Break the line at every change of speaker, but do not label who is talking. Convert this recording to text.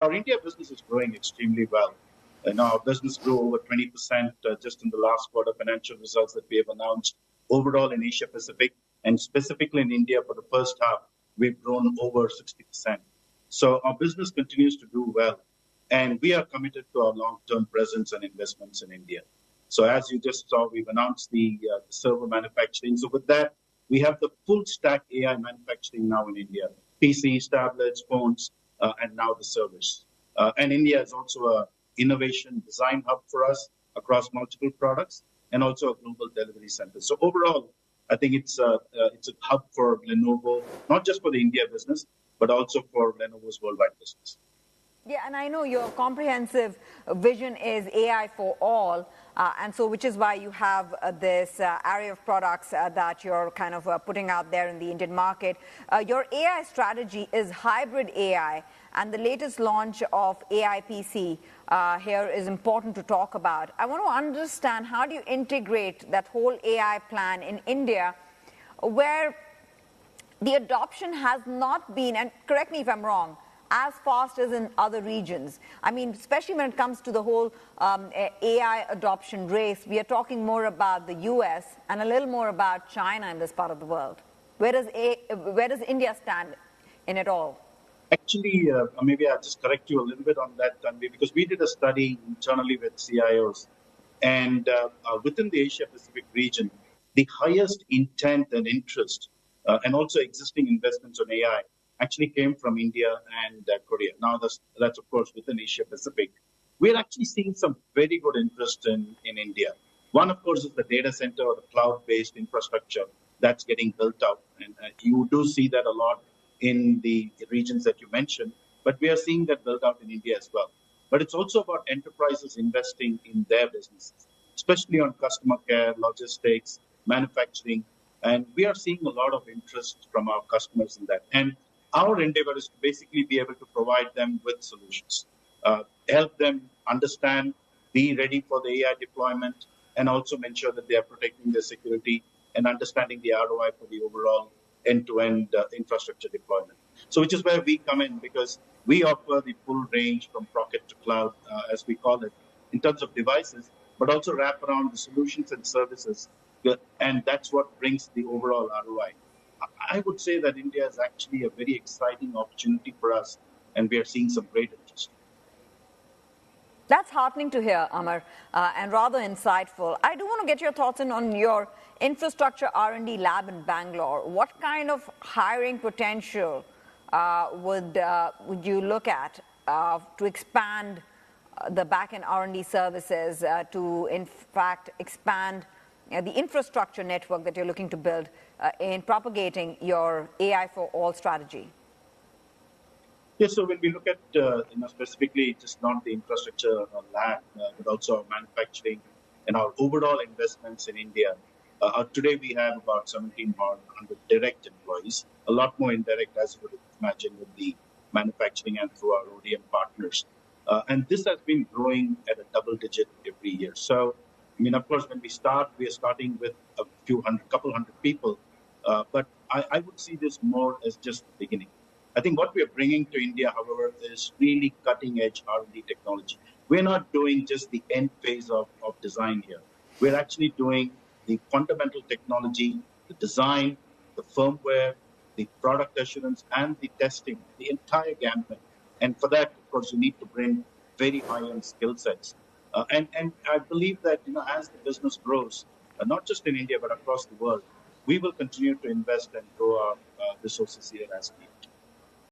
Our India business is growing extremely well. And our business grew over 20% just in the last quarter financial results that we have announced. Overall in Asia Pacific and specifically in India for the first half, we've grown over 60%. So our business continues to do well. And we are committed to our long-term presence and investments in India. So as you just saw, we've announced the server manufacturing. So with that, we have the full stack AI manufacturing now in India: PCs, tablets, phones, and now the servers. And India is also a innovation design hub for us across multiple products, and also a global delivery center. So overall, I think it's a hub for Lenovo, not just for the India business, but also for Lenovo's worldwide business.
Yeah, and I know your comprehensive vision is AI for all, and so which is why you have this array of products that you're kind of putting out there in the Indian market. Your AI strategy is hybrid AI, and the latest launch of AI PC here is important to talk about. I want to understand, how do you integrate that whole AI plan in India, where the adoption has not been, and correct me if I'm wrong, as fast as in other regions? I mean, especially when it comes to the whole AI adoption race, we are talking more about the US and a little more about China in this part of the world. Where does India stand in it all?
Actually, maybe I'll just correct you a little bit on that, Tanvi, because we did a study internally with CIOs. And within the Asia Pacific region, the highest intent and interest and also existing investments on AI actually came from India and Korea. Now, that's of course within Asia Pacific. We're actually seeing some very good interest in India. One, of course, is the data center or the cloud-based infrastructure that's getting built out. And you do see that a lot in the regions that you mentioned, but we are seeing that built out in India as well. But it's also about enterprises investing in their businesses, especially on customer care, logistics, manufacturing. And we are seeing a lot of interest from our customers in that. And our endeavor is to basically be able to provide them with solutions, help them understand, be ready for the AI deployment, and also make sure that they are protecting their security and understanding the ROI for the overall end-to-end infrastructure deployment. So which is where we come in, because we offer the full range from pocket to cloud, as we call it, in terms of devices, but also wrap around the solutions and services. And that's what brings the overall ROI. I would say that India is actually a very exciting opportunity for us, and we are seeing some great interest.
That's heartening to hear, Amar, and rather insightful. I do want to get your thoughts on your infrastructure R&D lab in Bangalore. What kind of hiring potential would you look at to expand the back-end R&D services to, in fact, expand the infrastructure network that you're looking to build in propagating your AI for all strategy?
Yes, so when we look at specifically just not the infrastructure lab, but also our manufacturing and our overall investments in India, today we have about 1,700 direct employees, a lot more indirect, as you would imagine, with the manufacturing and through our ODM partners. And this has been growing at a double digit every year. So, I mean, of course, when we are starting with a couple hundred people, but I would see this more as just the beginning. I think what we are bringing to India, however, is really cutting edge R&D technology. We're not doing just the end phase of design here. We're actually doing the fundamental technology, the design, the firmware, the product assurance, and the testing, the entire gambit. And for that, of course, you need to bring very high-end skill sets. And I believe that as the business grows, not just in India, but across the world, we will continue to invest and grow our resources here as needed.